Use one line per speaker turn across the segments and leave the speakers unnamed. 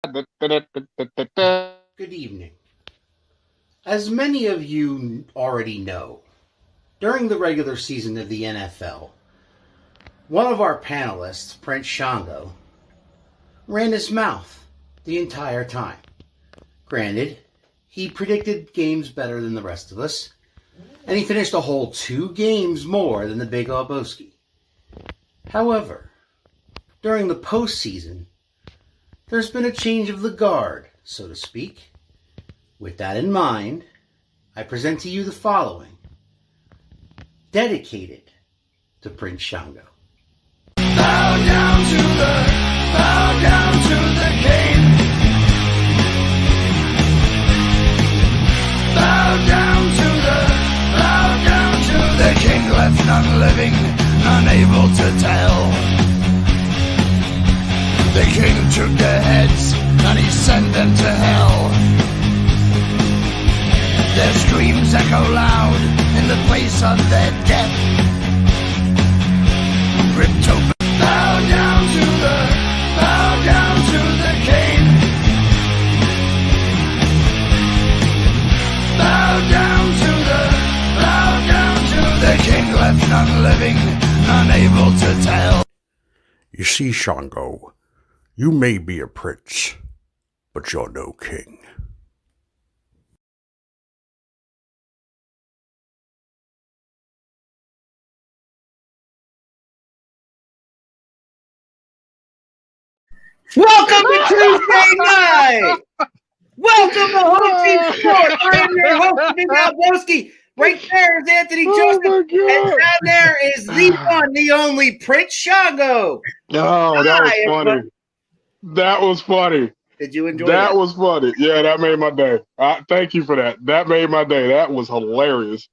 Good evening. As many of you already know, during the regular season of the NFL, one of our panelists, Prince Shango, ran his mouth the entire time. Granted, he predicted games better than the rest of us, and he finished a whole 2 games more than the Big Lebowski. However, during the postseason, there's been a change of the guard, so to speak. With that in mind, I present to you the following, dedicated to Prince Shango.
Bow down to the king. Bow down to the king, left none living, unable to tell. The king took their heads and he sent them to hell. Their screams echo loud in the place of their death. Ripped open. Bow down to the king. Bow down to the king, left none living, unable to tell.
You see, Shango, you may be a prince, but you're no king.
Welcome to Tuesday night! Welcome to Home Team Sport! I am your host, Big Lebowski. Right there is Anthony Joseph, and down there is the one, the only Prince Shango.
Oh, that was funny. That was funny.
Did you enjoy
that? That was funny. Yeah, that made my day. Thank you for that. That made my day. That was hilarious.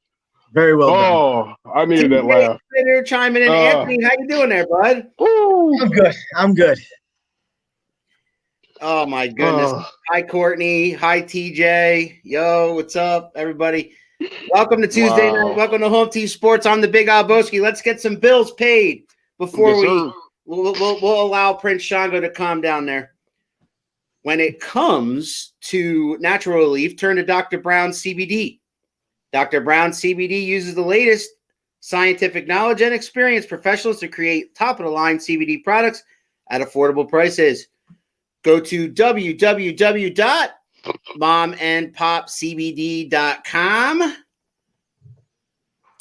Very well done.
Oh, I needed that laugh.
They're chiming in. Anthony, how you doing there, bud?
I'm good.
Oh, my goodness. Hi, Courtney. Hi, TJ. Yo, what's up, everybody? Welcome to Tuesday night. Welcome to Home Team Sports. I'm the Big Lebowski. Let's get some bills paid before we'll allow Prince Shango to calm down there. When it comes to natural relief, turn to Dr. Brown CBD. Dr. Brown CBD uses the latest scientific knowledge and experienced professionals to create top-of-the-line CBD products at affordable prices. Go to www.momandpopcbd.com,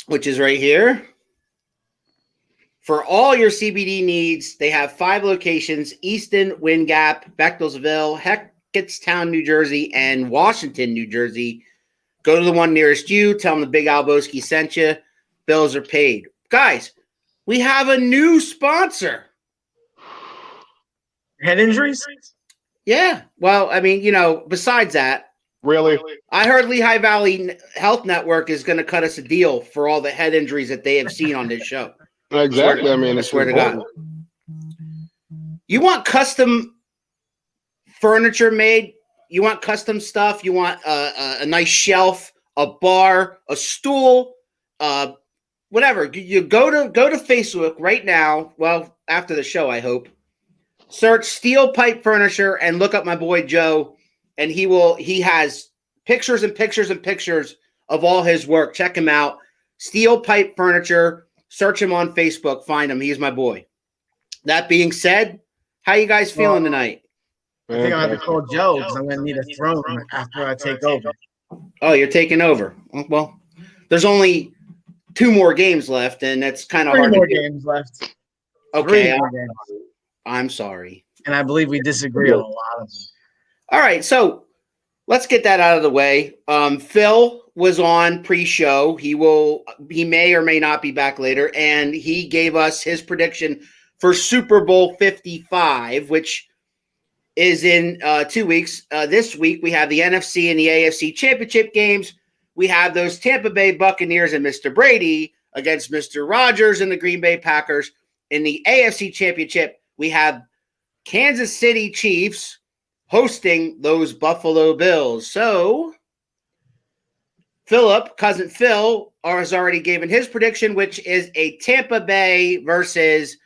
which is right here. For all your CBD needs, they have 5 locations: Easton, Wind Gap, Bechtelsville, Hackettstown, New Jersey, and Washington, New Jersey. Go to the one nearest you. Tell them the Big Lebowski sent you. Bills are paid. Guys, we have a new sponsor.
Head injuries?
Yeah. Well, I mean, besides that.
Really?
I heard Lehigh Valley Health Network is going to cut us a deal for all the head injuries that they have seen on this show.
Exactly.
I swear to God. You want custom furniture made? You want custom stuff? You want a nice shelf, a bar, a stool, whatever. You go to Facebook right now. Well, after the show, I hope. Search Steel Pipe Furniture and look up my boy Joe, and he has pictures and pictures and pictures of all his work. Check him out. Steel Pipe Furniture. Search him on Facebook. Find him. He's my boy. That being said, how you guys feeling tonight?
I think I have to call Joe because I'm going to need a throne after I take over.
Oh, you're taking over. Well, there's only 2 more games left, and that's kind of hard.
3 more games left.
Okay. I'm sorry.
And I believe we disagree on a lot of them.
All right, so let's get that out of the way. Phil was on pre-show. He may or may not be back later, and he gave us his prediction for Super Bowl 55, which is in 2 weeks. This week we have the NFC and the AFC championship games. We have those Tampa Bay Buccaneers and Mr. Brady against Mr. Rodgers and the Green Bay Packers. In the AFC championship, we have Kansas City Chiefs hosting those Buffalo Bills. So, Cousin Phil, has already given his prediction, which is a Tampa Bay versus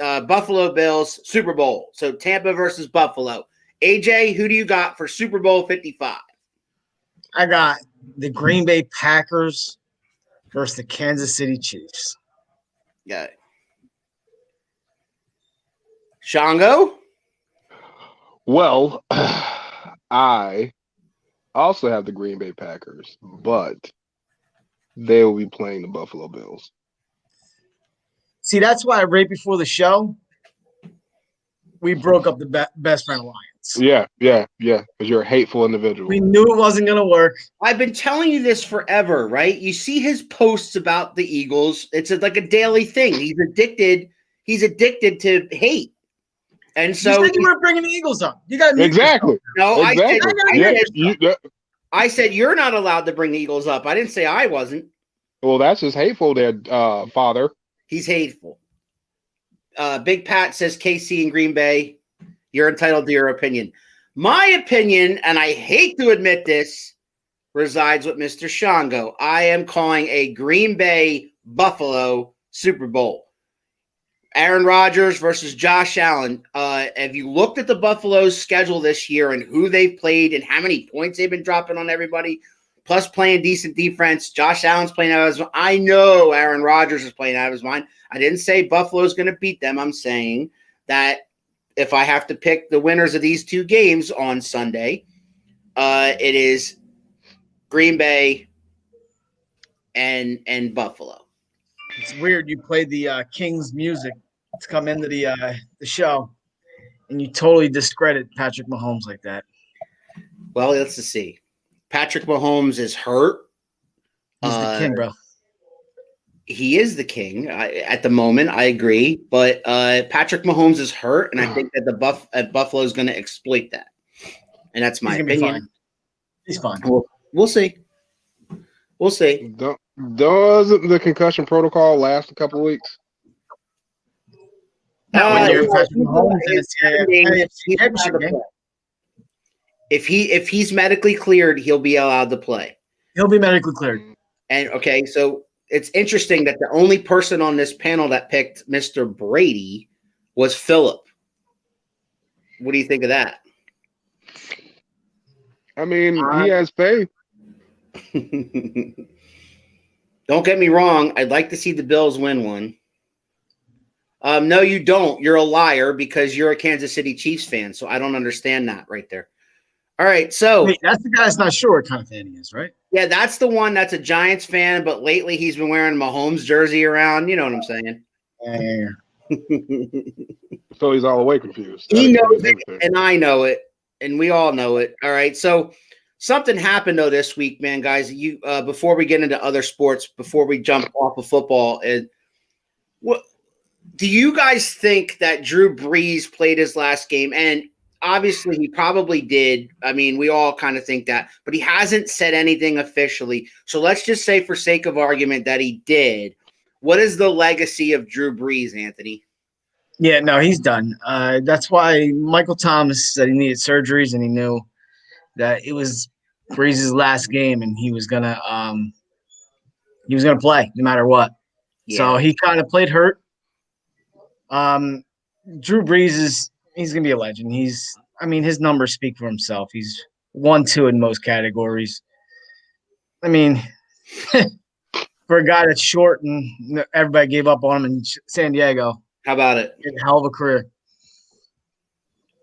Buffalo Bills Super Bowl. So, Tampa versus Buffalo. AJ, who do you got for Super Bowl 55?
I got the Green Bay Packers versus the Kansas City Chiefs.
Yeah. Shango?
Well, I also have the Green Bay Packers, but they will be playing the Buffalo Bills.
See, that's why right before the show, we broke up the best friend alliance.
Yeah, because you're a hateful individual.
We knew it wasn't going to work.
I've been telling you this forever, right? You see his posts about the Eagles. It's like a daily thing. He's addicted. He's addicted to hate. And so
you said you weren't bringing the Eagles up. You got
exactly.
No,
Exactly.
I said you're not allowed to bring the Eagles up. I didn't say I wasn't.
Well, that's just hateful, there, Father.
He's hateful. Big Pat says KC and Green Bay. You're entitled to your opinion. My opinion, and I hate to admit this, resides with Mr. Shango. I am calling a Green Bay Buffalo Super Bowl. Aaron Rodgers versus Josh Allen. Have you looked at the Buffalo's schedule this year and who they've played and how many points they've been dropping on everybody? Plus playing decent defense. Josh Allen's playing out of his mind. I know Aaron Rodgers is playing out of his mind. I didn't say Buffalo's going to beat them. I'm saying that if I have to pick the winners of these two games on Sunday, it is Green Bay and Buffalo.
It's weird. You played the Kings music to come into the show, and you totally discredit Patrick Mahomes like that.
Well, let's just see. Patrick Mahomes is hurt.
He's the king, bro.
He is the king at the moment. I agree, but Patrick Mahomes is hurt, and I think that Buffalo is going to exploit that. And that's my opinion.
He's fine.
We'll see. We'll see.
Doesn't the concussion protocol last a couple of weeks?
If he's medically cleared, he'll be allowed to play.
He'll be medically cleared.
And okay, so it's interesting that the only person on this panel that picked Mr. Brady was Philip. What do you think of that?
I mean, he has faith.
Don't get me wrong. I'd like to see the Bills win one. No, you don't. You're a liar because you're a Kansas City Chiefs fan. So I don't understand that right there. All right. So
wait, that's the guy that's not sure what kind of fan he is, right?
Yeah, that's the one that's a Giants fan, but lately he's been wearing Mahomes jersey around. You know what I'm saying?
So he's all the way confused.
He knows it, and I know it, and we all know it. All right. So something happened though this week, man, guys. You before we get into other sports, before we jump off of football, and what do you guys think that Drew Brees played his last game? And obviously he probably did. I mean, we all kind of think that, but he hasn't said anything officially. So let's just say for sake of argument that he did. What is the legacy of Drew Brees, Anthony?
Yeah, no, he's done. That's why Michael Thomas said he needed surgeries, and he knew that it was Brees' last game, and he was gonna play no matter what. Yeah. So he kind of played hurt. Drew Brees he's gonna be a legend. His numbers speak for himself. He's 1-2 in most categories. I mean, for a guy that's short and everybody gave up on him in San Diego.
How about it?
He had a hell of a career.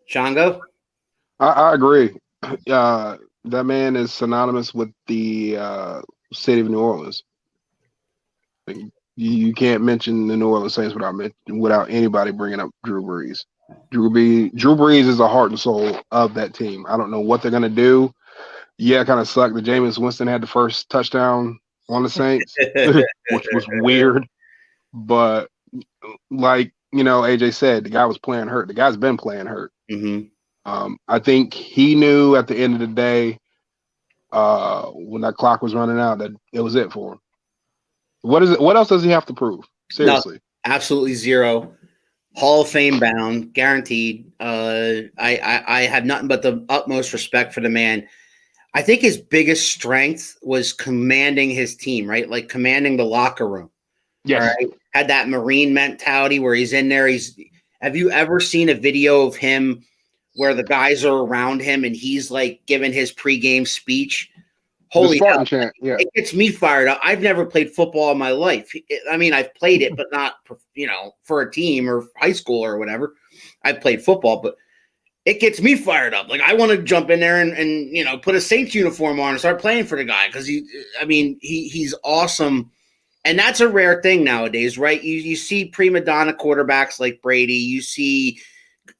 Shango?
I agree. That man is synonymous with the city of New Orleans. You can't mention the New Orleans Saints without anybody bringing up Drew Brees. Drew Brees is the heart and soul of that team. I don't know what they're going to do. Yeah, it kind of sucked that Jameis Winston had the first touchdown on the Saints, which was weird. But like, AJ said, the guy was playing hurt. The guy's been playing hurt. Mm-hmm. I think he knew at the end of the day when that clock was running out that it was it for him. What is it? What else does he have to prove? Seriously.
No, absolutely zero. Hall of Fame bound, guaranteed. I have nothing but the utmost respect for the man. I think his biggest strength was commanding his team, right? Like commanding the locker room.
Yes.
Right? Had that Marine mentality where he's in there. Have you ever seen a video of him where the guys are around him and he's like giving his pregame speech.
The
Holy
Spartan
hell,
chant, yeah.
it gets me fired up. I've never played football in my life. I mean, I've played it, but not, for a team or high school or whatever. I've played football, but it gets me fired up. Like, I want to jump in there and put a Saints uniform on and start playing for the guy because he's awesome. And that's a rare thing nowadays, right? You see prima donna quarterbacks like Brady. You see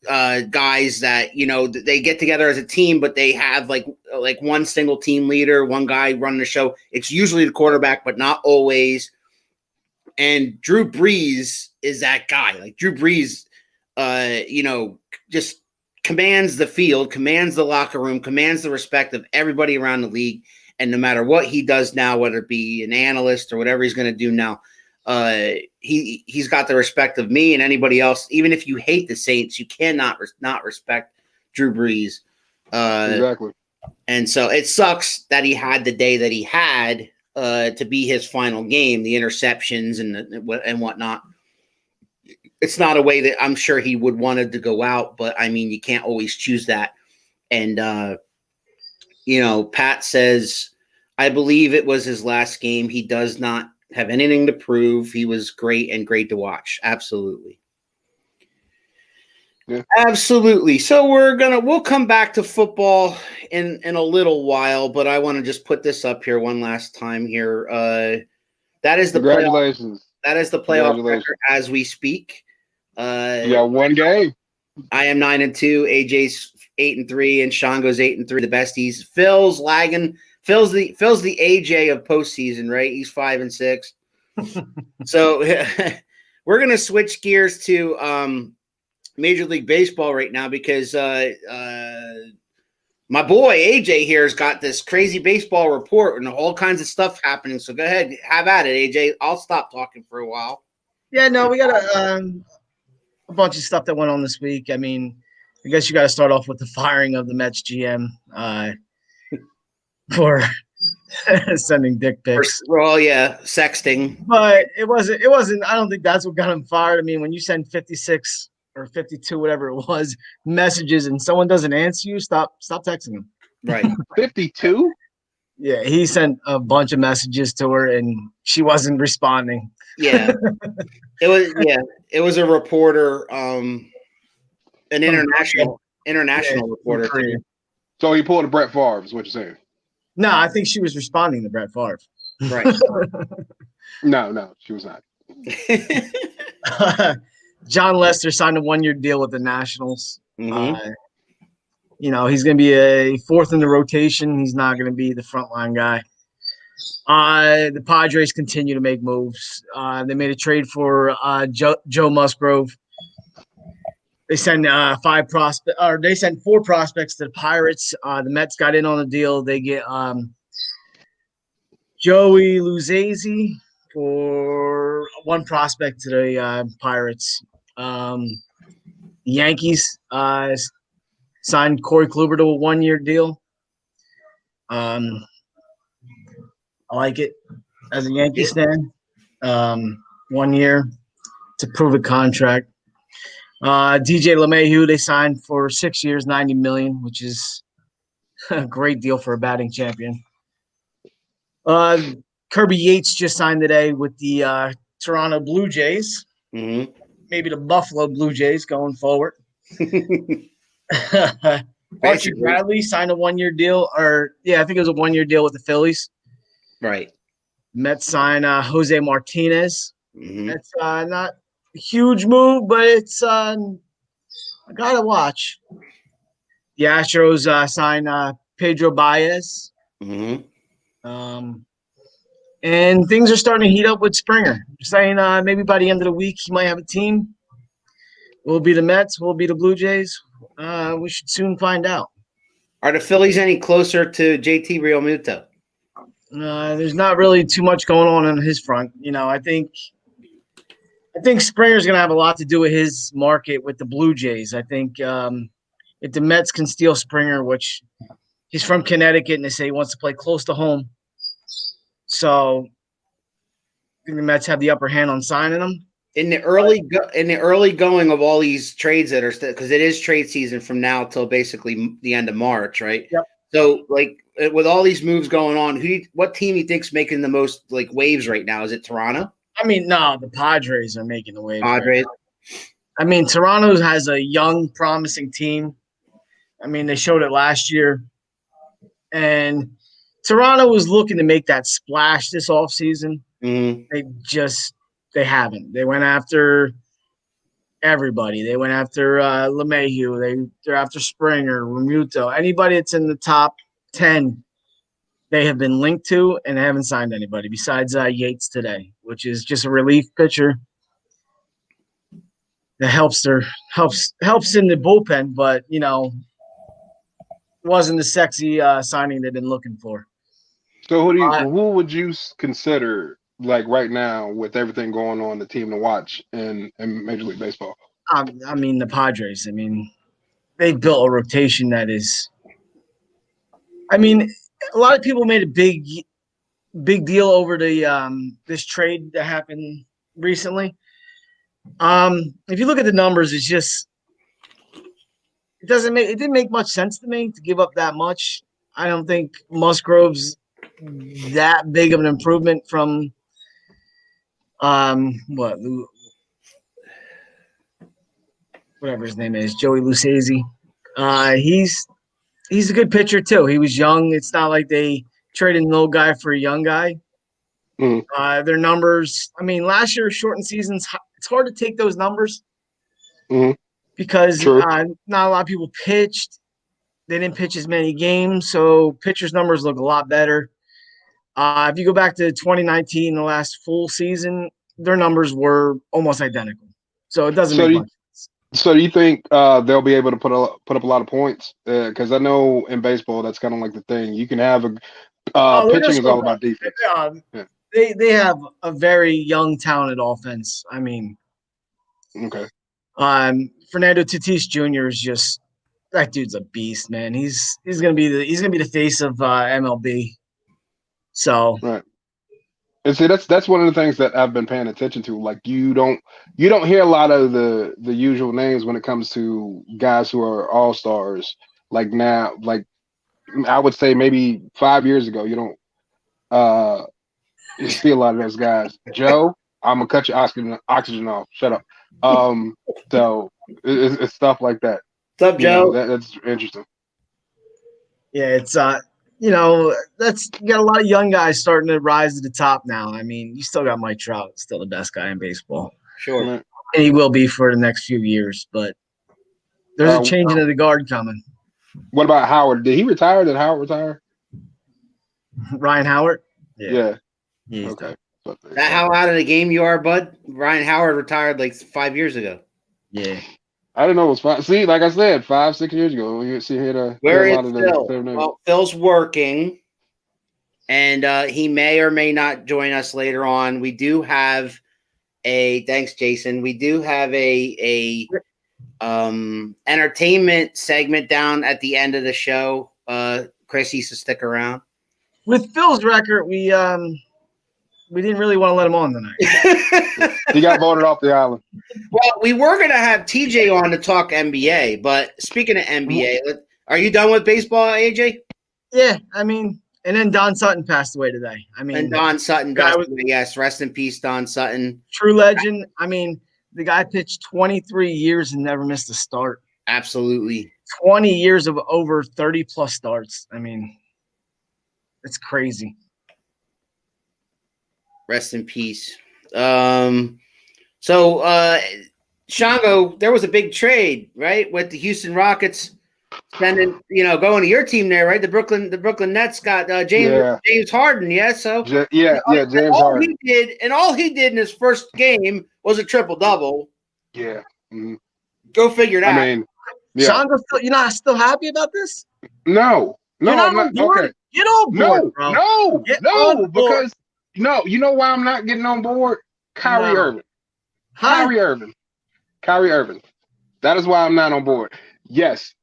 guys that they get together as a team, but they have like one single team leader, one guy running the show. It's usually the quarterback, but not always. And Drew Brees is that guy. Like, Drew Brees, just commands the field, commands the locker room, commands the respect of everybody around the league. And no matter what he does now, whether it be an analyst or whatever he's going to do now, he's got the respect of me and anybody else. Even if you hate the Saints, you cannot not respect Drew Brees.
Exactly.
And so it sucks that he had the day that he had to be his final game, the interceptions and whatnot. It's not a way that I'm sure he would wanted to go out, but I mean, you can't always choose that. And Pat says, I believe it was his last game. He does not have anything to prove. He was great and great to watch. Absolutely.
Yeah.
Absolutely. So we'll come back to football in a little while, but I want to just put this up here one last time here. That is the
Congratulations.
That is the playoff record as we speak.
You got one game.
I am 9-2. AJ's 8-3, and Sean goes 8-3. The besties. Phil's lagging. Phil's the AJ of postseason, right? He's 5-6. So we're gonna switch gears to Major League Baseball right now because my boy AJ here has got this crazy baseball report and all kinds of stuff happening. So go ahead, have at it, AJ. I'll stop talking for a while.
Yeah, no, we got a bunch of stuff that went on this week. I mean, I guess you got to start off with the firing of the Mets GM for sending dick pics.
Well, yeah, sexting.
But it wasn't. I don't think that's what got him fired. I mean, when you send 56 or 52, whatever it was, messages and someone doesn't answer you, stop texting them.
Right.
52?
Yeah, he sent a bunch of messages to her and she wasn't responding.
Yeah. It was a reporter, an international reporter.
Korea.
So he pulled a Brett Favre, is what you're saying?
No, I think she was responding to Brett Favre.
Right.
No, she was not.
John Lester signed a 1-year deal with the Nationals.
Mm-hmm.
He's going to be a fourth in the rotation. He's not going to be the frontline guy. The Padres continue to make moves. They made a trade for Joe Musgrove. They sent they sent 4 prospects to the Pirates. The Mets got in on the deal. They get Joey Luzzese for 1 prospect to the Pirates. Yankees signed Corey Kluber to a 1-year deal. I like it as a Yankees fan. 1 year to prove a contract. DJ LeMahieu, they signed for 6 years, $90 million, which is a great deal for a batting champion. Kirby Yates just signed today with the Toronto Blue Jays.
Mm-hmm.
Maybe the Buffalo Blue Jays going forward. Archie Bradley signed a 1-year deal, I think it was a 1-year deal with the Phillies.
Right.
Mets signed Jose Martinez.
Mm-hmm.
That's not a huge move, but it's a guy to watch. The Astros signed Pedro Baez.
Mm-hmm.
And things are starting to heat up with Springer. They're saying maybe by the end of the week he might have a team. Will it be the Mets? Will it be the Blue Jays? We should soon find out.
Are the Phillies any closer to JT Realmuto?
There's not really too much going on his front. I think Springer's going to have a lot to do with his market with the Blue Jays. I think if the Mets can steal Springer, which he's from Connecticut, and they say he wants to play close to home. So I think the Mets have the upper hand on signing him.
in the early going of all these trades that are because it is trade season from now till basically the end of March, right?
Yep.
So like with all these moves going on, what team you think's making the most like waves right now? Is it Toronto?
I mean, no, the Padres are making the waves.
Padres.
Right, I mean, Toronto has a young, promising team. I mean, they showed it last year. And Toronto was looking to make that splash this offseason.
Mm-hmm.
They haven't. They went after everybody. They went after LeMahieu. They're after Springer, Remuto. Anybody that's in the top 10, they have been linked to, and they haven't signed anybody besides Yates today, which is just a relief pitcher that helps in the bullpen, but wasn't the sexy signing they've been looking for.
So who would you consider like right now with everything going on the team to watch in Major League Baseball?
I mean the Padres. I mean they built a rotation that is. I mean a lot of people made a big deal over the this trade that happened recently. If you look at the numbers, it's just it didn't make much sense to me to give up that much. I don't think Musgrove's that big of an improvement from whatever his name is, Joey Lucchesi. He's a good pitcher too. He was young. It's not like they traded an old guy for a young guy.
Mm-hmm.
Their numbers, I mean, last year shortened seasons, it's hard to take those numbers because not a lot of people pitched. They didn't pitch as many games, so pitchers' numbers look a lot better. If you go back to 2019, the last full season, their numbers were almost identical. So it doesn't make much sense.
So do you think they'll be able to put up a lot of points? Because I know in baseball that's kind of like the thing. You can have pitching is all about defense.
They have a very young, talented offense. I mean,
okay.
Fernando Tatis Jr. is just that dude's a beast, man. He's gonna be the face of MLB. So
right. And see, that's one of the things that I've been paying attention to. Like you don't hear a lot of the usual names when it comes to guys who are all-stars. Like now, like I would say maybe 5 years ago, you don't you see a lot of those guys. Joe, I'm gonna cut your oxygen off. Shut up. So it's stuff like that.
What's up, Joe?
That's interesting.
Yeah, it's you got a lot of young guys starting to rise to the top now. I mean, you still got Mike Trout, still the best guy in baseball.
Sure.
Right.
And he will be for the next few years, but there's a changing of the guard coming.
What about Howard? Did he retire? Did Howard retire?
Ryan Howard?
Yeah.
Okay.
That how out of the game you are, bud? Ryan Howard retired like 5 years ago.
Yeah.
I didn't know it was 5. See, like I said, 5-6 years ago, you see here.
Where is Phil? Well, Phil's working, and he may or may not join us later on. We do have thanks, Jason. We do have a entertainment segment down at the end of the show. Chris used to stick around.
With Phil's record, we didn't really want to let him on tonight.
He got voted off the island.
Well, we were going to have TJ on to talk NBA, but speaking of NBA, are you done with baseball, AJ?
Yeah, I mean, and then Don Sutton passed away today. I mean,
and Don Sutton passed away. Yes, rest in peace, Don Sutton.
True legend. I mean, the guy pitched 23 years and never missed a start.
Absolutely.
20 years of over 30-plus starts. I mean, it's crazy.
Rest in peace. So Shango, there was a big trade, right, with the Houston Rockets going to your team there, right? The Brooklyn Nets got James Harden, yeah. So
James Harden.
All he did in his first game was a triple-double.
Yeah. Mm-hmm.
Go figure that.
I mean, yeah.
Shango, you're not still happy about this?
No,
you're not on board?
Okay.
Get on board, bro.
No, because you know why I'm not getting on board? Kyrie Irving. Kyrie Irving. That is why I'm not on board. Yes,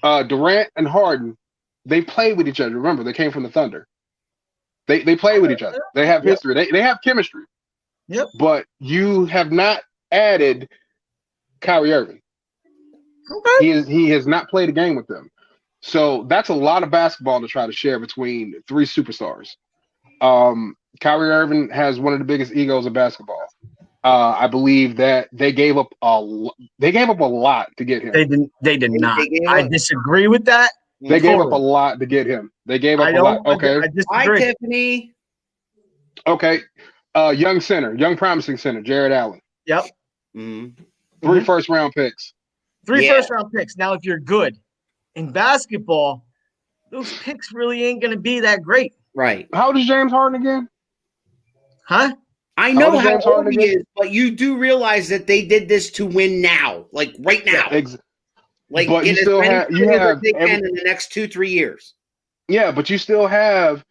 Durant and Harden, they play with each other. Remember, they came from the Thunder. They play with each other. They have history. They have chemistry.
Yep.
But you have not added Kyrie Irving.
Okay.
He has not played a game with them. So that's a lot of basketball to try to share between three superstars. Kyrie Irving has one of the biggest egos of basketball. I believe that they gave up a lot to get him.
They did not.
gave
I
up.
disagree with that.
They gave up a
Totally.
lot to get him. They gave up
I
a
don't.
lot. Okay.
I
Hi,
disagree.
Tiffany.
Okay. Young promising center, Jared Allen.
Yep.
Mm-hmm.
3 first-round picks.
Three
Yeah.
first-round picks. Now, if you're good in basketball, those picks really ain't going to be that great.
Right.
How old is James Harden again?
Huh?
I
How
know
old is
how
James
old
Harden
he
again?
is, but you do realize that they did this to win now, like right now. Like
but you
get as
still
many
have
players as they can in the next 2-3 years.
Yeah, but you still have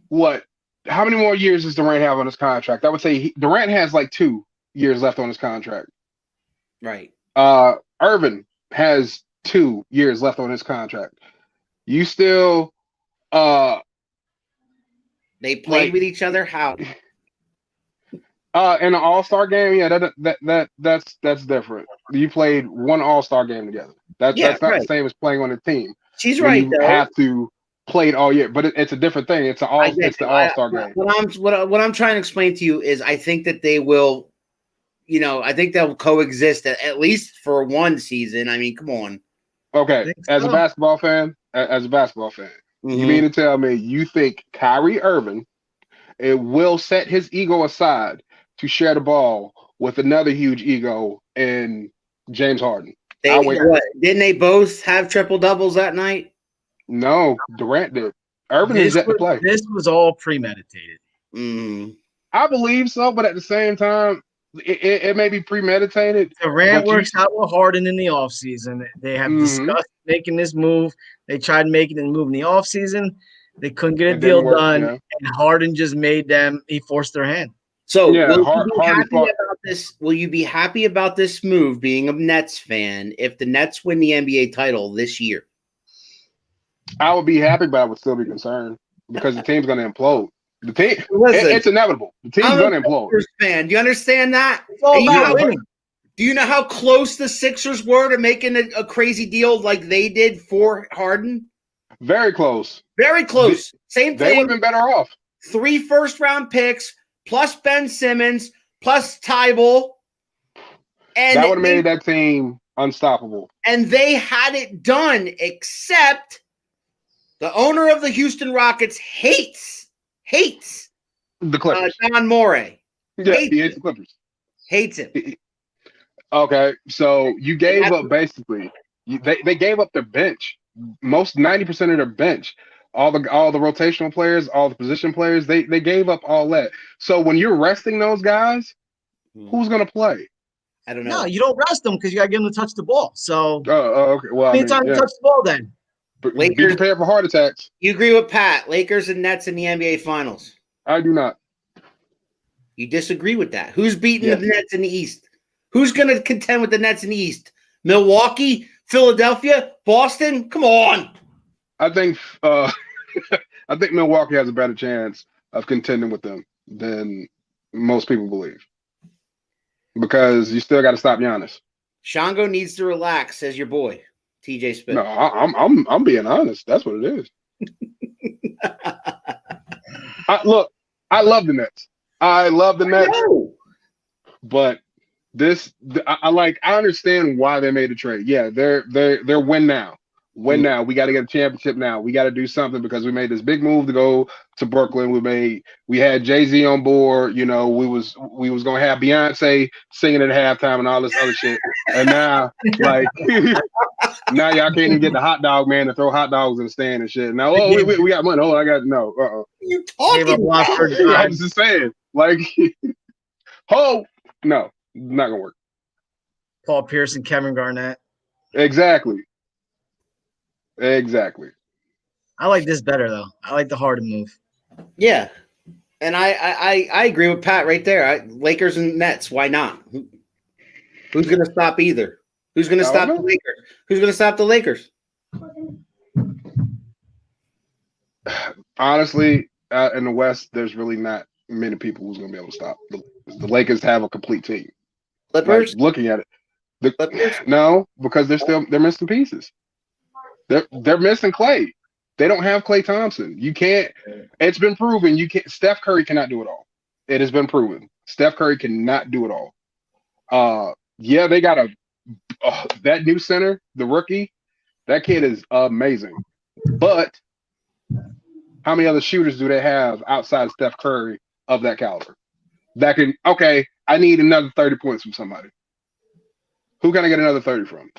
what? How many more years does Durant have on his contract? I would say Durant has like 2 years left on his contract.
Right.
Irvin has 2 years left on his contract. You still
They played
like-
with each other. How?
in an All-Star game, yeah, that's different. You played one All-Star game together. That's not
right.
the same as playing on a team.
She's
When
right
you
though.
have to play it all year, but it's a different thing. It's the All-Star game.
What I'm trying to explain to you is I think that they will, I think they'll coexist at least for one season. I mean, come on.
Okay, as a basketball fan, you mean to tell me you think Kyrie Irving will set his ego aside to share the ball with another huge ego in James Harden?
Didn't they both have triple doubles that night?
No, Durant did. Irving is yet to play.
This was all premeditated.
Mm.
I believe so, but at the same time, it may be premeditated.
Durant works out with Harden in the offseason. They have discussed making this move. They tried making this move in the offseason. They couldn't get a deal done, and Harden just made them. He forced their hand.
So
Yeah,
will you be happy about this move, being a Nets fan, if the Nets win the NBA title this year?
I would be happy, but I would still be concerned because the team's going to implode. The team,
Listen,
it's inevitable. The team's going to implode.
Fan, do you understand that?
It's all about winning.
Do you know how close the Sixers were to making a crazy deal like they did for Harden?
Very close.
Very close. Same
They would
thing.
have been better off.
3 first-round picks plus Ben Simmons plus Tybal. And
that would have made that team unstoppable.
And they had it done, except the owner of the Houston Rockets hates
The Clippers.
John Morey.
Yeah, he hates the Clippers.
Hates him.
Okay, so you gave up basically. They gave up their bench. Most 90% of their bench. All the rotational players, all the position players, they gave up all that. So when you're resting those guys, who's gonna play?
I don't know.
No, you don't rest them because you got to get them to touch the ball. So,
okay. Well,
anytime you touch the ball, then
be prepared for heart attacks.
You agree with Pat? Lakers and Nets in the NBA Finals.
I do not.
You disagree with that? Who's beating the Nets in the East? Who's going to contend with the Nets in the East? Milwaukee, Philadelphia, Boston? Come on.
I think Milwaukee has a better chance of contending with them than most people believe. Because you still got to stop Giannis.
Shango needs to relax, says your boy, TJ Spit.
No, I'm being honest. That's what it is. I love the Nets. I love the Nets. But I understand why they made the trade. Yeah, they're win now. Win now. We got to get a championship now. We got to do something because we made this big move to go to Brooklyn. We had Jay-Z on board. We was gonna have Beyonce singing at halftime and all this other shit. And now, now y'all can't even get the hot dog man to throw hot dogs in the stand and shit. Now, we got money. I got no.
You talking about?
I'm just saying, no, not gonna work.
Paul Pierce and Kevin Garnett.
Exactly.
I like this better though. I like the Harden move.
Yeah, and I agree with Pat right there. Lakers and Nets. Why not? Who's going to stop either? Who's going to stop the Lakers? Who's going to stop the Lakers?
Honestly, in the West, there's really not many people who's going to be able to stop. The Lakers have a complete team. Like
Clippers.
looking at it,
Clippers?
no, because they're missing pieces. They're missing Clay. They don't have Clay Thompson. You can't. It's been proven. You can't. Steph Curry cannot do it all. It has been proven. Steph Curry cannot do it all. Yeah, they got that new center, the rookie. That kid is amazing. But how many other shooters do they have outside of Steph Curry of that caliber? That can I need another 30 points from somebody. Who can I get another 30 from?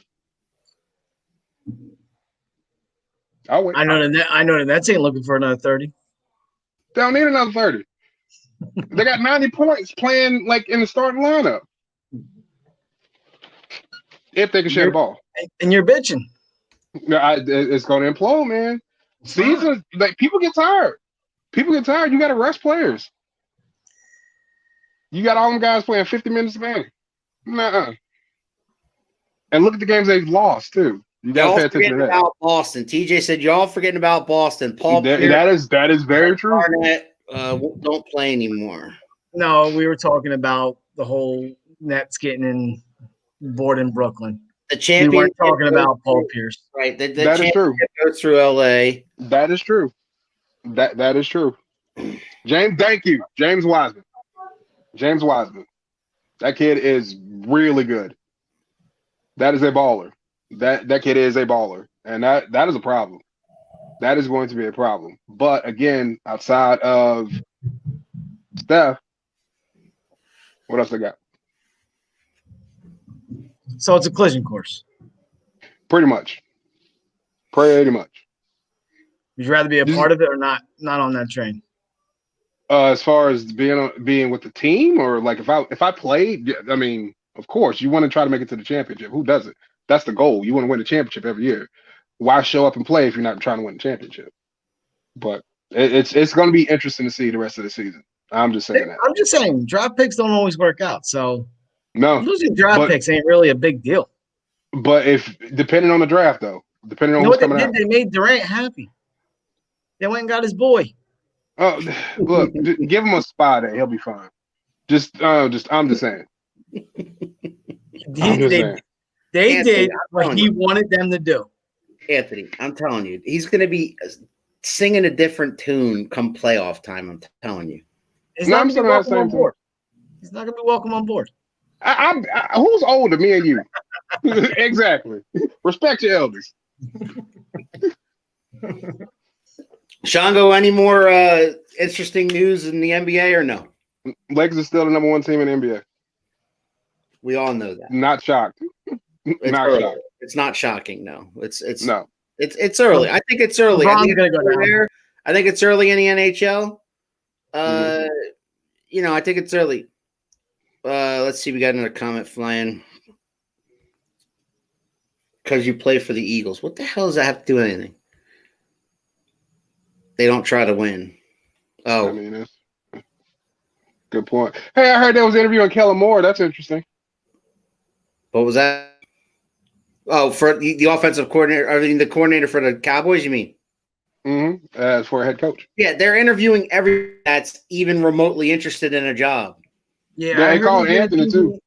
I'll wait.
I know the Nets ain't looking for another 30.
They don't need another 30. They got 90 points playing like in the starting lineup. If they can share the ball.
And you're bitching.
No, it's going to implode, man. Seasons, like people get tired. People get tired. You got to rest players. You got all them guys playing 50 minutes a game. Nuh-uh. And look at the games they've lost too. You got to pay attention to that.
About Boston. TJ said y'all forgetting about Boston. Paul,
that is very true.
Barnett, don't play anymore.
No, we were talking about the whole Nets getting bored in Brooklyn.
The champion.
We weren't talking about Paul Pierce.
Right. The
that is true.
Goes through LA.
That is true. That is true. James, thank you. James Wiseman. That kid is really good. That is a baller. That kid is a baller. And that is a problem. That is going to be a problem. But again, outside of Steph, what else they got?
So it's a collision course.
Pretty much.
Would you rather be a part of it or not on that train?
As far as being with the team, or like if I played, I mean, of course you want to try to make it to the championship. Who doesn't? That's the goal. You want to win the championship every year. Why show up and play if you're not trying to win the championship? But it's going to be interesting to see the rest of the season. I'm just saying that.
I'm just saying draft picks don't always work out. So
no,
losing draft picks ain't really a big deal.
But if depending on the draft though, depending on who's coming out,
they made Durant happy. They went and got his boy.
Oh, look, give him a spy day. He'll be fine. I'm just saying.
They did what he wanted them to do.
Anthony, I'm telling you, he's going to be singing a different tune come playoff time. I'm telling you.
He's not going to be welcome on board. He's not going to be welcome on board.
Who's older, me or you? Exactly. Respect your elders.
Shango, any more interesting news in the NBA or no?
Lakers are still the number one team in the NBA.
We all know that.
Not shocked. Shocked.
It's not shocking. No, it's
no.
It's early. I think it's early. I think it's early in the NHL. I think it's early. Let's see. We got another comment flying. Because you play for the Eagles. What the hell does that have to do with anything? They don't try to win. Oh.
I mean, that's good point. Hey, I heard there was an interview on Kellen Moore. That's interesting.
What was that? Oh, for the offensive coordinator, the coordinator for the Cowboys, you mean?
Mm-hmm. As for a head coach.
Yeah, they're interviewing everyone that's even remotely interested in a job.
Yeah,
they called Anthony too.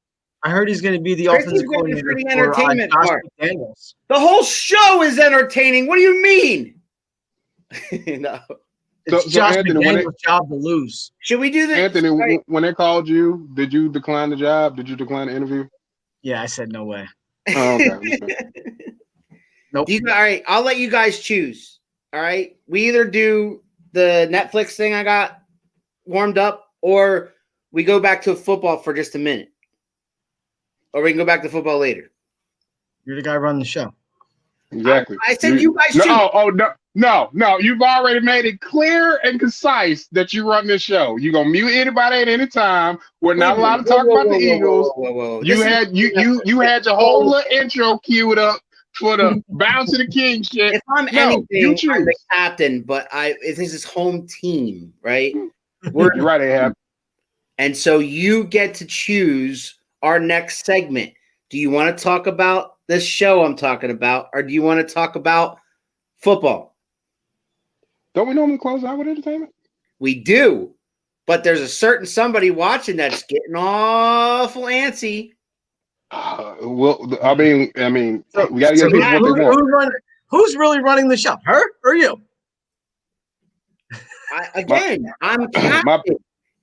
I heard he's going to be the offensive coordinator
for the entertainment part.
McDaniels.
The whole show is entertaining. What do you mean? No.
It's Josh McDaniels' job to lose.
Should we do this?
Anthony, when they called you, did you decline the job? Did you decline the interview?
Yeah, I said no way.
Oh, okay.
Nope.
All right, I'll let you guys choose. All right. We either do the Netflix thing I got warmed up, or we go back to football for just a minute. Or we can go back to football later.
You're the guy running the show.
Exactly.
I said you guys choose.
No. You've already made it clear and concise that you run this show. You're gonna mute anybody at any time. We're not allowed to talk about the Eagles. You had your whole little intro queued up for the bounce to the king shit.
If I'm anything, I'm the captain, but this is home team, right?
You're right, Ahab.
And so you get to choose our next segment. Do you want to talk about this show I'm talking about, or do you want to talk about football?
Don't we normally close out with entertainment?
We do, but there's a certain somebody watching that's getting awful antsy.
Well, I mean,
So,
we got to give people what they want.
who's really running the show? Her or you?
I'm
My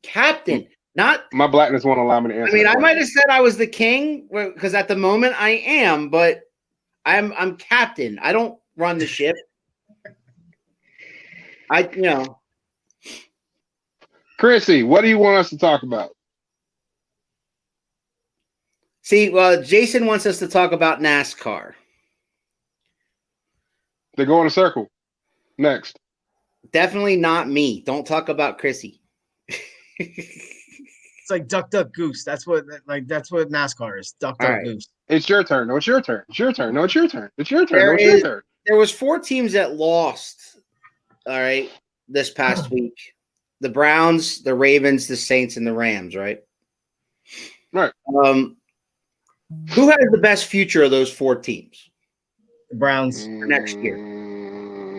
captain. Not.
my blackness won't allow me to answer.
I mean,
that
I might
question.
have said I was the king because at the moment I am, but I'm captain. I don't run the ship.
Chrissy, what do you want us to talk about?
See, well, Jason wants us to talk about NASCAR.
They go in a circle. Next.
Definitely not me. Don't talk about Chrissy.
It's like duck, duck, goose. That's what NASCAR is. Duck, duck, goose.
It's your turn. No, it's your turn. It's your turn. No, it's your turn. It's your turn. No, it's your turn.
There was 4 teams that lost. All right, this past week, the Browns, the Ravens, the Saints, and the Rams. Right.
Right.
Who has the best future of those 4 teams?
The Browns
for next year.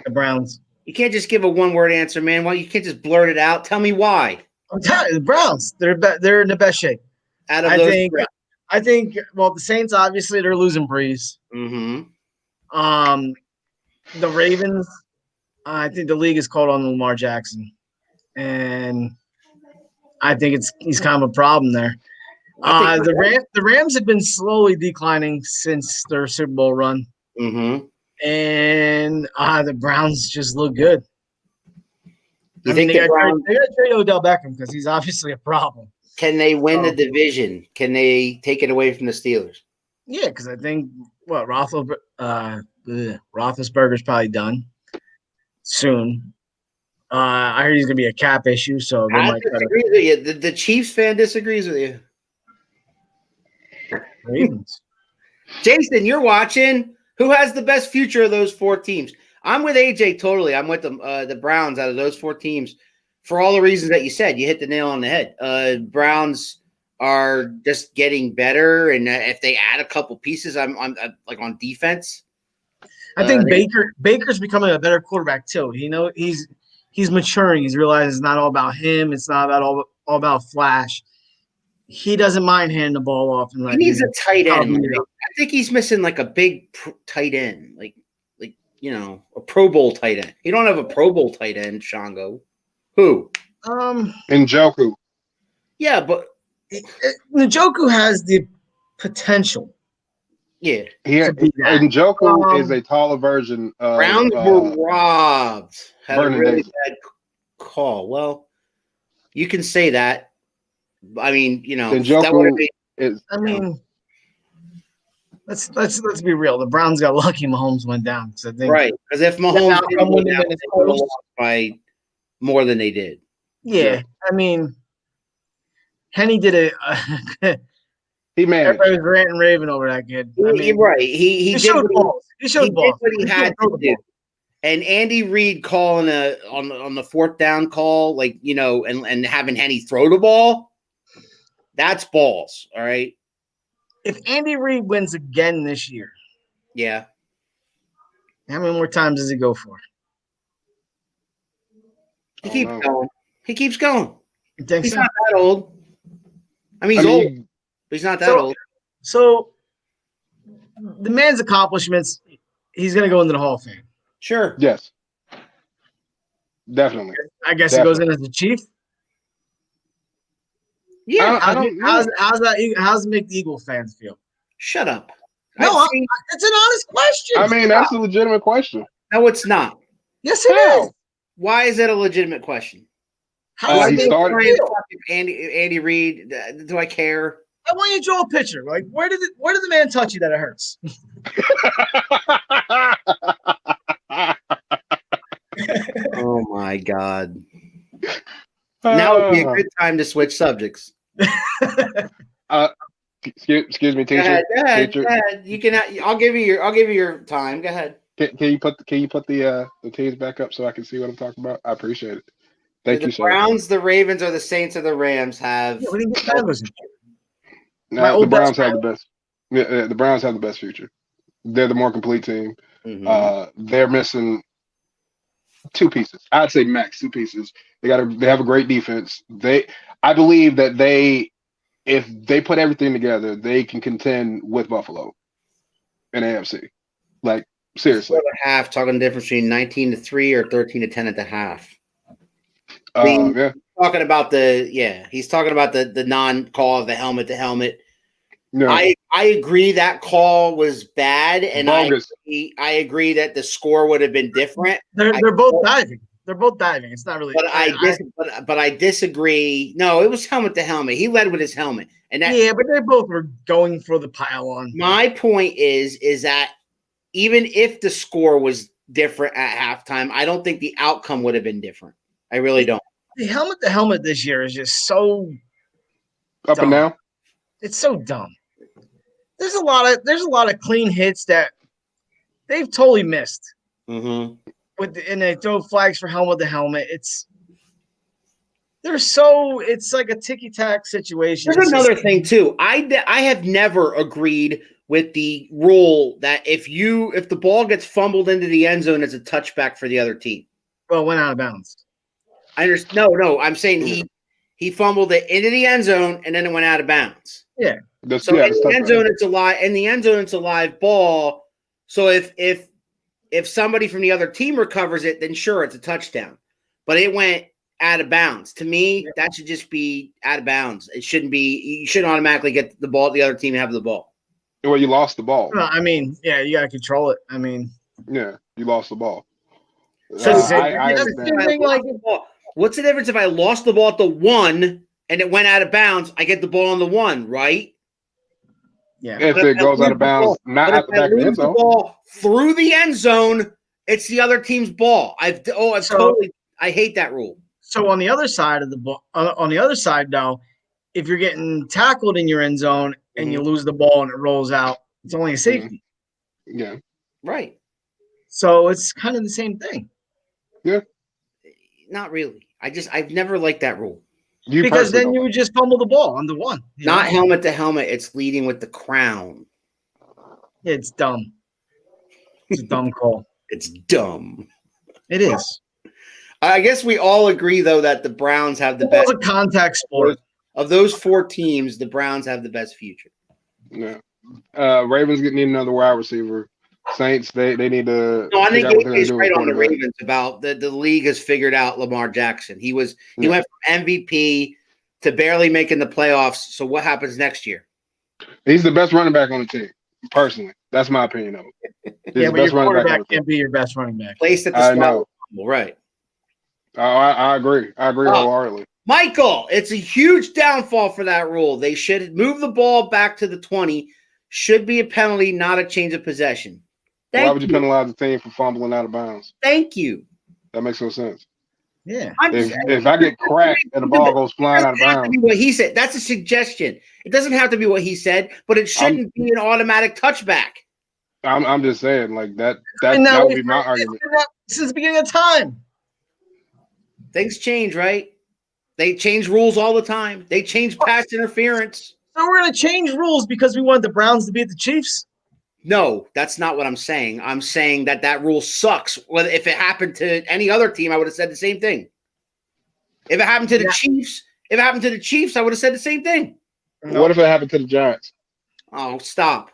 The Browns.
You can't just give a one-word answer, man. Why you can't just blurt it out? Tell me why.
I'm telling you, the Browns. They're in the best shape. I think. Well, the Saints obviously they're losing Brees.
Mm-hmm.
The Ravens. I think the league is called on Lamar Jackson, and I think he's kind of a problem there. The Rams have been slowly declining since their Super Bowl run.
Mm-hmm.
And the Browns just look good.
You think
they got to trade Odell Beckham because he's obviously a problem.
Can they win the division? Can they take it away from the Steelers?
Yeah, because I think Roethlisberger's probably done soon. I heard he's going to be a cap issue, so they might
disagree with you. The Chiefs fan disagrees with you.
Ravens.
Jason, you're watching. Who has the best future of those 4 teams? I'm with AJ totally. I'm with the Browns out of those 4 teams for all the reasons that you said. You hit the nail on the head. Browns are just getting better, and if they add a couple pieces, I'm like on defense.
I think Baker's becoming a better quarterback too. He's maturing. He's realizing it's not all about him. It's not about all about flash. He doesn't mind handing the ball off. And
he needs a tight end. I think he's missing like a big tight end, like a Pro Bowl tight end. You don't have a Pro Bowl tight end, Shango. Who?
Njoku.
Yeah, but
Njoku has the potential.
Yeah.
Njoku is a taller version of
Browns were robbed. Had a really bad call. Well, you can say that. I mean,
Njoku is.
I mean, let's be real. The Browns got lucky. Mahomes went down. So
right, because if Mahomes didn't go down, they would have lost by more than they did.
Yeah, I mean, Henny did it.
He managed.
Everybody was ranting and raving over that kid.
Right. He
showed balls. He showed balls.
Did what he had to do. And Andy Reid calling on the 4th down call, and having Henny throw the ball. That's balls, all right?
If Andy Reid wins again this year,
yeah,
how many more times does he go for?
He keeps going. He keeps going.
He's
not that old. I mean, he's old, but he's not that old.
So, the man's accomplishments, he's going to go into the Hall of Fame.
Sure.
Yes. Definitely.
I guess he goes in as the Chief.
Yeah,
how's it make the Eagle fans feel?
Shut up.
No, it's an honest question.
I mean, that's a legitimate question.
No, it's not.
Yes, it is.
Why is that a legitimate question?
He started.
Andy Reid. Do I care?
I want you to draw a picture. Like, where did the man touch you that it hurts?
Oh my God. Now would be a good time to switch subjects.
Excuse me, teacher.
Go ahead. You can. I'll give you your time. Go ahead.
Can you put the teams back up so I can see what I'm talking about? I appreciate it. Thank you, sir.
The Browns, the Ravens, or the Saints, or the Rams have.
We didn't get that.
No, the Browns have the best. Yeah, the Browns have the best future. They're the more complete team. Mm-hmm. They're missing 2 pieces. I'd say max 2 pieces. They have a great defense. I believe that they if they put everything together, they can contend with Buffalo in AFC. Like, seriously.
At half, talking the difference between 19-3 or 13-10 at the half.
Yeah.
Talking about he's talking about the non-call of the helmet to helmet.
No.
I agree that call was bad, and
bogus.
I agree that the score would have been different.
They're both diving. They're both diving. It's not really.
But I disagree. No, it was helmet to helmet. He led with his helmet, and that,
but they both were going for the pile on.
My point is that even if the score was different at halftime, I don't think the outcome would have been different. I really don't.
The helmet to helmet this year is just so
up
dumb.
And down.
It's so dumb. There's a lot of clean hits that they've totally missed.
Mm-hmm.
And they throw flags for helmet to helmet. It's like a ticky-tack situation.
There's another thing too. I have never agreed with the rule that if the ball gets fumbled into the end zone, it's a touchback for the other team.
Well, it went out of bounds.
I understand. No. I'm saying he fumbled it into the end zone and then it went out of bounds.
Yeah.
In the end zone, it's a live ball. So if somebody from the other team recovers it, then sure, it's a touchdown. But it went out of bounds. To me, that should just be out of bounds. It shouldn't be. You shouldn't automatically get the ball. The other team have the ball.
Well, you lost the ball.
Well, I mean, yeah, you got to control it. I mean,
yeah, you lost the ball.
So
I
what's the difference if I lost the ball at the 1 and it went out of bounds? I get the ball on the 1, right?
Yeah.
If it goes out of bounds, not at the back of the end zone.
Ball through the end zone, it's the other team's ball. I hate that rule.
So on the other side of the ball, on the other side though, if you're getting tackled in your end zone and you lose the ball and it rolls out, it's only a safety.
Yeah.
Right.
So it's kind of the same thing.
Yeah.
Not really. I've never liked that rule.
Because then you would just fumble the ball on the 1.
Not helmet to helmet. It's leading with the crown.
It's dumb. It's a dumb call.
It's dumb.
It is.
I guess we all agree, though, that the Browns have the best.
It's a contact sport.
Of those 4 teams, the Browns have the best future.
Yeah. Ravens need another wide receiver. Saints, they need to.
No, I think he's right on the Ravens about the league has figured out Lamar Jackson. He went from MVP to barely making the playoffs. So what happens next year?
He's the best running back on the team. Personally, that's my opinion of it.
But your quarterback can't be your best running back.
Placed at the spot. Right.
I agree. I agree wholeheartedly.
Michael, it's a huge downfall for that rule. They should move the ball back to the 20. Should be a penalty, not a change of possession.
Why would you penalize the team for fumbling out of bounds?
Thank you.
That makes no sense.
Yeah.
If I get cracked and the ball goes flying out of bounds.
What he said. That's a suggestion. It doesn't have to be what he said, but it shouldn't be an automatic touchback.
I'm just saying, like that would be my argument.
Since the beginning of time.
Things change, right? They change rules all the time. They change pass interference.
So we're going to change rules because we want the Browns to beat the Chiefs?
No, that's not what I'm saying. I'm saying that rule sucks. Well, if it happened to any other team, I would have said the same thing. If it happened to the Chiefs, I would have said the same thing.
No. What if it happened to the Giants?
Oh, stop.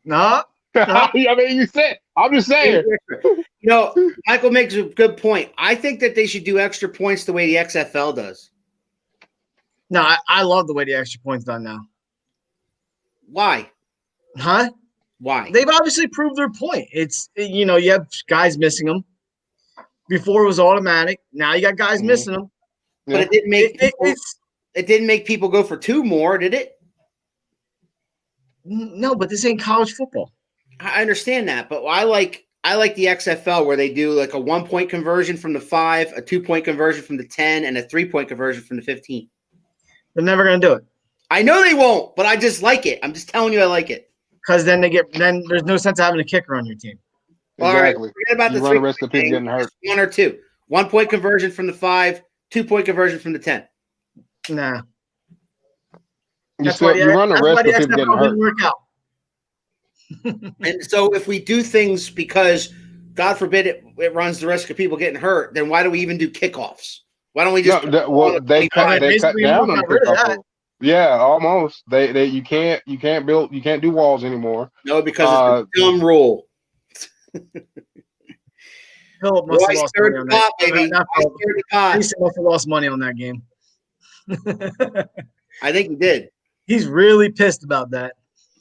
No.
I mean, you said. I'm just saying.
Michael makes a good point. I think that they should do extra points the way the XFL does.
No, I love the way the extra points done now.
Why?
Huh?
Why?
They've obviously proved their point. It's, you have guys missing them. Before it was automatic. Now you got guys missing them.
But it didn't make people go for 2 more, did it?
No, but this ain't college football.
I understand that, but I like the XFL where they do like a 1-point conversion from the 5, a 2-point conversion from the 10, and a 3-point conversion from the 15.
They're never going to do it.
I know they won't, but I just like it. I'm just telling you I like it.
Because then there's no sense of having a kicker on your team.
Exactly.
All right, forget about
you run the risk of people getting hurt.
1 or 2. 1-point conversion from the 5, 2-point conversion from the 10.
Nah.
You run the risk of people getting hurt.
Work out.
And so if we do things because, God forbid, it runs the risk of people getting hurt, then why do we even do kickoffs? Why don't we just
they cut down on kickoff. Yeah, almost. They you can't do walls anymore.
No, because it's a dumb rule.
Philip must have
Roy
lost
stirred
money
the
on
pot,
that.
baby.
Not
Roy
Philip.
stirred the pot.
He must have lost money on that game.
I think he did.
He's really pissed about that.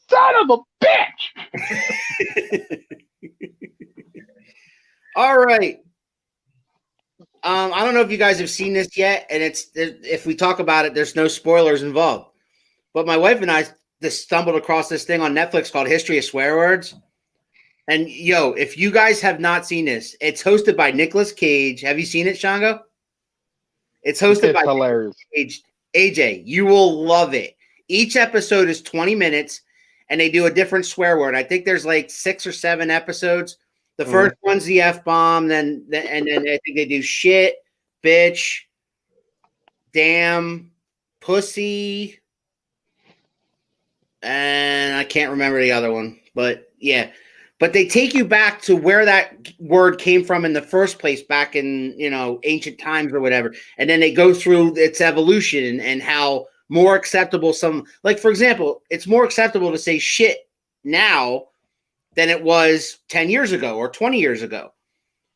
Son of a bitch.
All right. I don't know if you guys have seen this yet, and if we talk about it, there's no spoilers involved. But my wife and I just stumbled across this thing on Netflix called History of Swear Words. And yo, if you guys have not seen this, it's hosted by Nicolas Cage. Have you seen it, Shango? It's hosted by
hilarious.
Cage. AJ, you will love it. Each episode is 20 minutes, and they do a different swear word. I think there's like 6 or 7 episodes. The first one's the F-bomb, and then I think they do shit, bitch, damn, pussy, and I can't remember the other one. But yeah. But they take you back to where that word came from in the first place, back in, ancient times or whatever. And then they go through its evolution and how more acceptable for example, it's more acceptable to say shit now than it was 10 years ago or 20 years ago.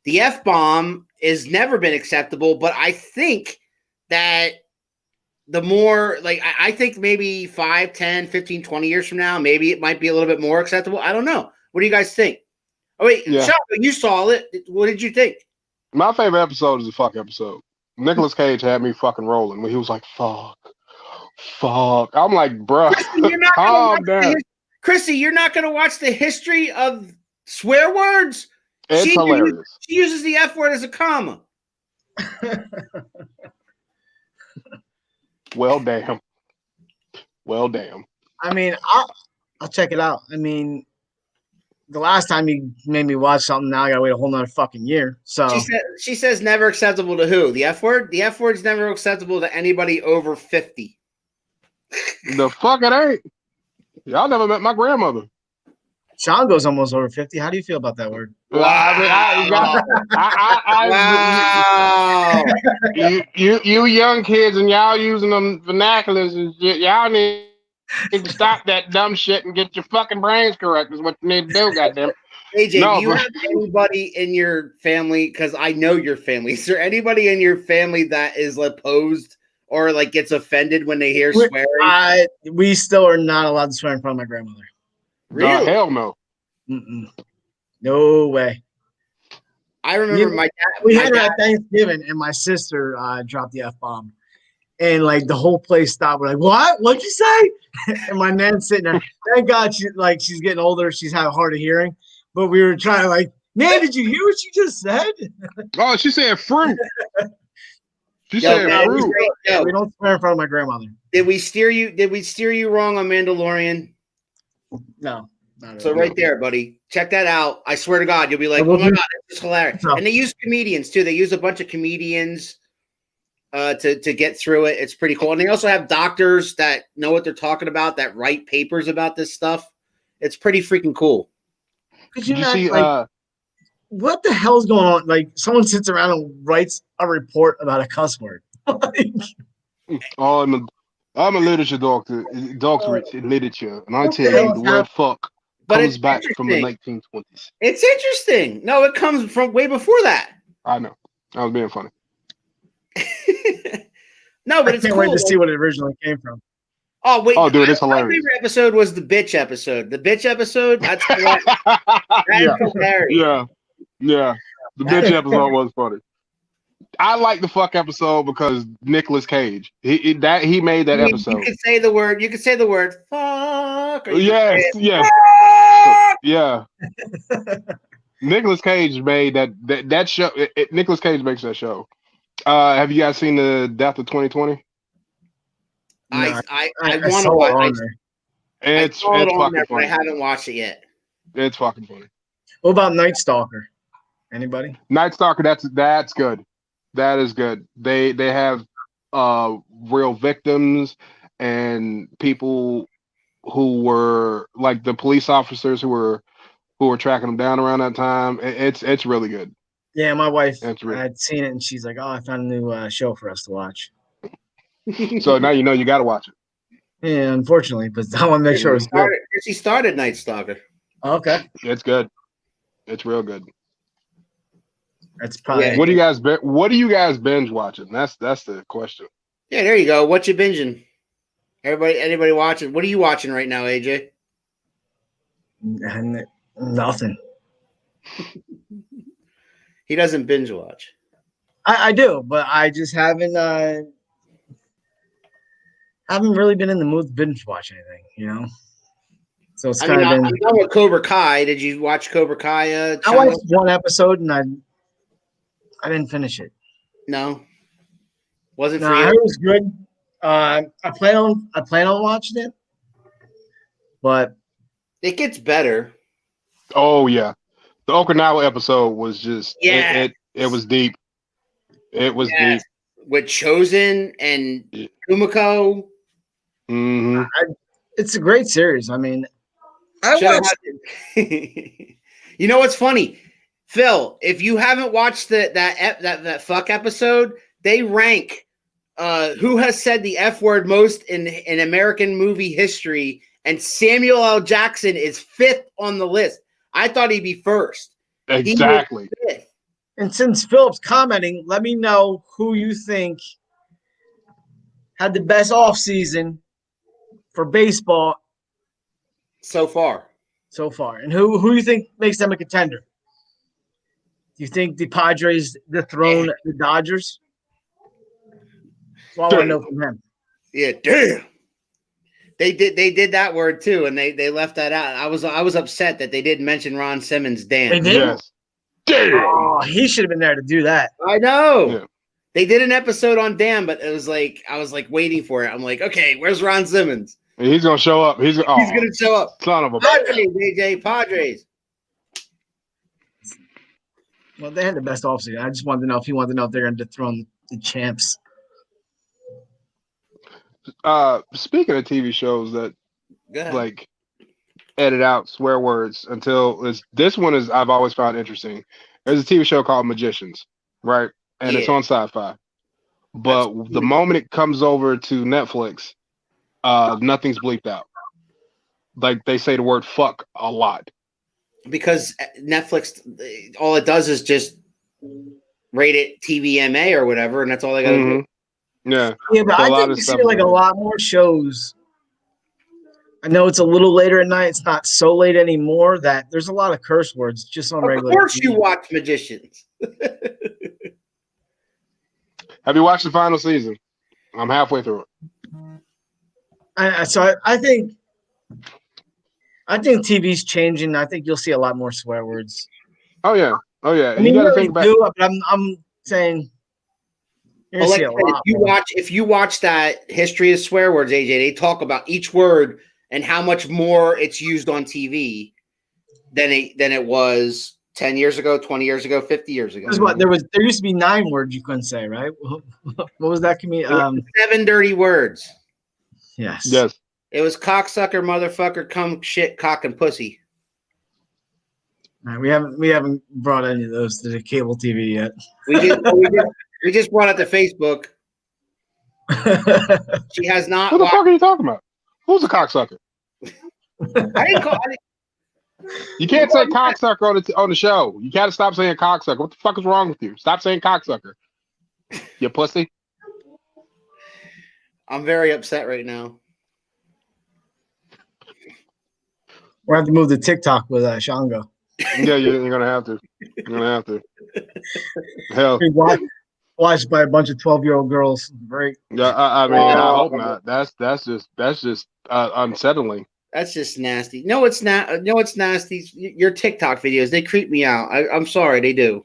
The F-bomb has never been acceptable, but I think that the more, I think maybe 5, 10, 15, 20 years from now, maybe it might be a little bit more acceptable. I don't know. What do you guys think? Oh, wait,
Yeah.
Shaka, you saw it. What did you think?
My favorite episode is the fuck episode. Nicolas Cage had me fucking rolling when he was like, fuck. I'm like, bro, calm down.
Chrissy, you're not going to watch the history of swear words?
It's hilarious.
She uses the F word as a comma.
Well, damn.
I mean, I'll check it out. I mean, the last time you made me watch something, now I gotta wait a whole nother fucking year. So
she says never acceptable to who? The F word? The F word's never acceptable to anybody over 50.
The fuck it ain't. Y'all never met my grandmother.
Shango's almost over 50. How do you feel about that word?
Wow.
You young kids and y'all using them vernaculars and shit, y'all need to stop that dumb shit and get your fucking brains correct is what you need to do, goddamn.
AJ, do you have anybody in your family, because I know your family, is there anybody in your family that is opposed or gets offended when they hear swearing?
We still are not allowed to swear in front of my grandmother.
Really? Hell no.
Mm-mm. No way.
I remember my dad.
We had her at Thanksgiving, and my sister dropped the F-bomb. And the whole place stopped. We're like, what? What'd you say? And my nan's sitting there. Thank God she's getting older. She's had a hard of hearing. But we were trying Nan, did you hear what she just said?
Oh, she said fruit. She said fruit.
We don't swear in front of my grandmother.
Did we steer you wrong on Mandalorian?
No.
So right there, buddy. Check that out. I swear to God, you'll be like, oh my God, this is hilarious. No. And they use comedians too. They use a bunch of comedians to get through it. It's pretty cool. And they also have doctors that know what they're talking about, that write papers about this stuff. It's pretty freaking cool.
Did you see what the hell's going on? Someone sits around and writes a report about a cuss word.
Oh, I'm a literature doctorate in literature, and I tell you, the word fuck comes back from the 1920s.
It's interesting. No, it comes from way before that.
I know. I was being funny.
No, but it's
can't
cool.
wait to see what it originally came from.
Oh, wait.
Oh, dude, it's hilarious.
My favorite episode was the bitch episode. The bitch episode? That's hilarious.
Yeah. The bitch episode was funny. I like the fuck episode because Nicolas Cage. He made that episode.
You could say the word. You could say the word fuck.
Yes. Yeah. Nicolas Cage made that show. Nicolas Cage makes that show. Have you guys seen the Death of 2020?
I want to watch it.
It's fucking funny.
I haven't watched it yet.
It's fucking funny.
What about Night Stalker? Anybody?
Night Stalker. That's good. That is good. They have real victims and people who were the police officers who were tracking them down around that time. It's really good.
Yeah, my wife had seen it and she's like, "Oh, I found a new show for us to watch."
So now you know you got to watch it.
Yeah, unfortunately, but I want to make sure it's good.
She started Night Stalker.
Okay,
It's good. It's real good.
that's probably.
Yeah.
What do you guys binge watching? That's the question.
Yeah, there you go. What you binging? Anybody watching? What are you watching right now, AJ?
Nothing.
He doesn't binge watch.
I do, but I just haven't really been in the mood to binge watch anything, you know. So it's kind of been.
I'm done with Cobra Kai. Did you watch Cobra Kai?
I watched one episode and I didn't finish it.
No, wasn't
No,
for
I
you.
heard it was good. I plan on watching it, but
It gets better.
Oh yeah, the Okinawa episode was just it was deep. It was deep.
With Chosen and Kumiko.
Mm-hmm.
it's a great series. I mean,
You know what's funny, Phil? If you haven't watched that fuck episode, they rank who has said the F word most in American movie history, and Samuel L. Jackson is 5th on the list. I thought he'd be first.
Exactly.
He was 5th.
and since Philip's commenting, let me know who you think had the best offseason for baseball
So far.
and who you think makes them a contender. Do you think the Padres dethrone the Dodgers? That's all I want to know from him.
Yeah, damn. They did that word too, and they left that out. I was upset that they didn't mention Ron Simmons. Damn.
They did?
Yes. Damn.
Oh, he should have been there to do that.
I know.
Yeah.
They did an episode on Damn, but it was like I was like waiting for it. I'm like, okay, where's Ron Simmons?
He's gonna show up. He's
gonna show up.
Son of a.
Padres, AJ, Padres.
Well, they had the best offseason. I just wanted to know if they're going to dethrone the champs.
Speaking of TV shows that
Go ahead.
like edit out swear words this one is I've always found interesting. There's a TV show called Magicians, right? And it's on Sci-Fi. But the moment it comes over to Netflix, nothing's bleeped out. Like they say the word fuck a lot. Because
Netflix, all it does is just rate it TVMA or whatever, and that's all they got to do.
Yeah.
Yeah, but I think you see like a lot more shows. I know it's a little later at night. It's not so late anymore that there's a lot of curse words just on regular.
Of course
TV.
you watch Magicians.
Have you watched the final season? I'm halfway through it.
So I think TV's changing. I think you'll see a lot more swear words.
Oh yeah.
I mean, you gotta think back. But I'm saying you're gonna see a lot.
If you watch that History of Swear Words, AJ, they talk about each word and how much more it's used on TV than it was 10 years ago, 20 years ago, 50 years ago.
There used to be 9 words you couldn't say, right? What was that?
7 dirty words.
Yes.
It was cocksucker, motherfucker, cum, shit, cock, and pussy.
Right, we haven't brought any of those to the cable TV yet.
We just brought it to Facebook. She has not.
Who the fuck are you talking about? Who's a cocksucker?
I didn't call.
You can't say cocksucker on the show. You got to stop saying cocksucker. What the fuck is wrong with you? Stop saying cocksucker. You pussy.
I'm very upset right now.
We're going to have to move to TikTok with Shango.
Yeah, you're gonna have to. You're gonna have to. Hell,
watched by a bunch of 12-year-old girls. Right?
Yeah, I mean, I hope not. That's just unsettling.
That's just nasty. No, it's not. No, it's nasty. Your TikTok videos, they creep me out. I'm sorry, they do.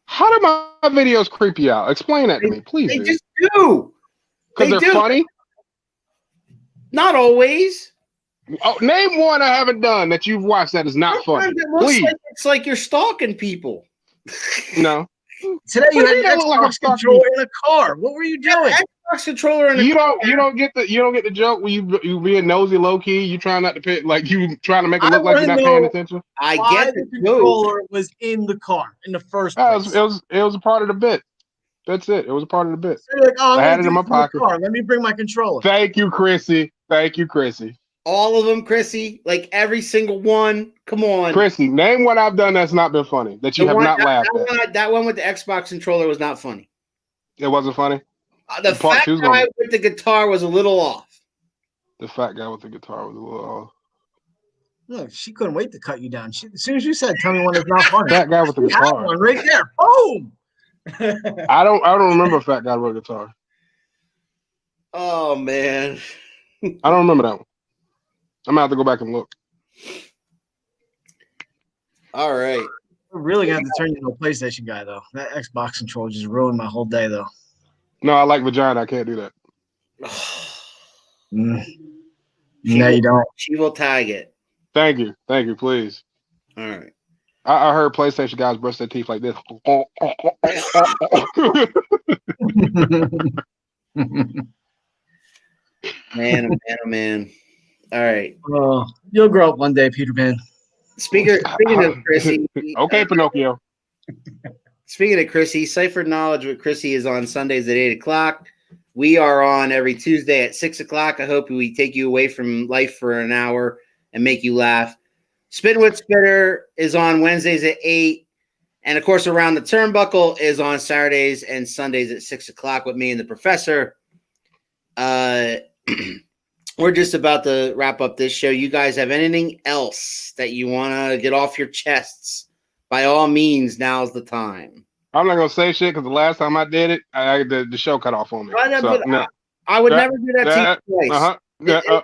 How do my videos creep you out? Explain that to me, please.
They just do.
Because they're funny.
Not always.
Oh, name one I haven't done that you've watched that is not funny. Please.
It's like you're stalking people.
No.
Today you had an Xbox controller in a car. What were you doing?
Xbox controller in a car.
You don't get the joke when you being nosy low key. You trying not to pay, like you trying to make it look like you're not paying attention.
I get
the controller was in the car in the first place.
It was a part of the bit. That's it. It was a part of the bit.
So you're like, oh,
I had it in my pocket.
Let me bring my controller.
Thank you, Chrissy. Thank you, Chrissy.
All of them, Chrissy. Like every single one. Come on.
Chrissy, name what I've done that's not been funny, that you have not laughed at.
That one with the Xbox controller was not funny.
It wasn't funny?
The fat guy with the guitar was a little off.
The fat guy with the guitar was a little off.
Look, she couldn't wait to cut you down. As soon as you said, "Tell me one that's not funny,"
Fat guy with the guitar.
One right there. Boom.
I don't remember a fat guy with a guitar.
Oh man.
I don't remember that one. I'm gonna have to go back and look.
All right.
We're really gonna have to turn you into a PlayStation guy, though. That Xbox controller just ruined my whole day, though.
No, I like vagina. I can't do that.
No, you don't.
She will tag it.
Thank you, please.
All right.
I heard PlayStation guys brush their teeth like this.
Man, oh man. All right.
Oh, you'll grow up one day, Peter Pan.
Speaking of Chrissy.
Okay, Pinocchio.
Speaking of Chrissy, Cipher Knowledge with Chrissy is on Sundays at 8 o'clock. We are on every Tuesday at 6 o'clock. I hope we take you away from life for an hour and make you laugh. Spin with Spitter is on Wednesdays at 8. And, of course, Around the Turnbuckle is on Saturdays and Sundays at 6 o'clock with me and the professor. We're just about to wrap up this show. You guys have anything else that you want to get off your chests? By all means, now's the time.
I'm not going to say shit because the last time I did it, the show cut off on me.
I would never do that to you twice.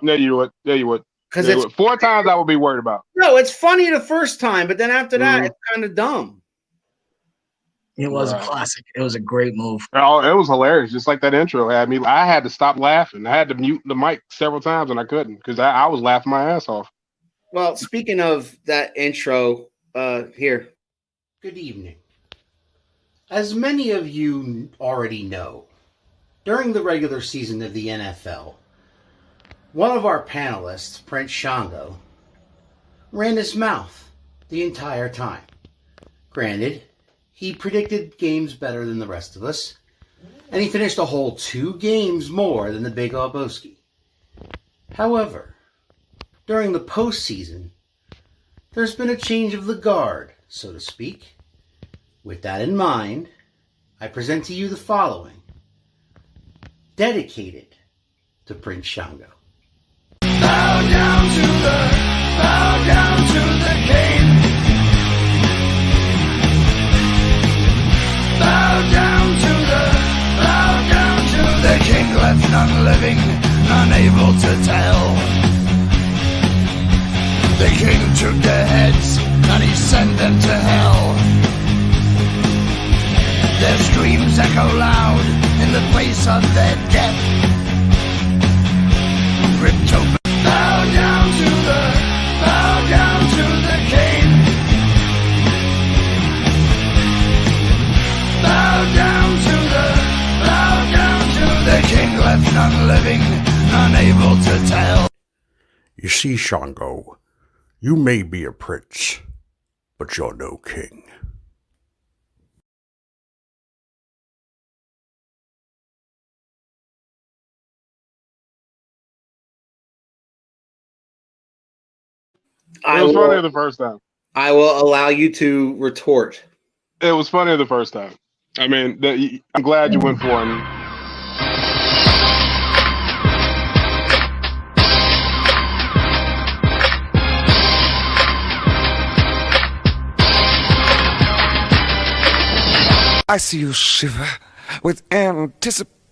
Yeah, you would. Yeah, you would. Because it's 4 times I would be worried about.
No, it's funny the first time, but then after that, it's kind of dumb.
It was a classic. It was a great move.
Oh, it was hilarious. Just like that intro had me. I had to stop laughing. I had to mute the mic several times and I couldn't because I was laughing my ass off.
Well, speaking of that intro, here. Good evening. As many of you already know, during the regular season of the NFL, one of our panelists, Prince Shango, ran his mouth the entire time. Granted, he predicted games better than the rest of us, and he finished a whole 2 games more than the Big Lebowski. However, during the postseason, there's been a change of the guard, so to speak. With that in mind, I present to you the following, dedicated to Prince Shango.
Bow down to the king. Bow down to the king, left none living, unable to tell. The king took their heads and he sent them to hell. Their screams echo loud in the place of their death. Ripped open. Bow down to the king. Bow down to the king, left none living, unable to tell.
You see, Shango, you may be a prince, but you're no king.
It was funnier the first time.
I will allow you to retort.
It was funnier the first time. I mean, I'm glad you went for him.
I see you shiver with anticipation.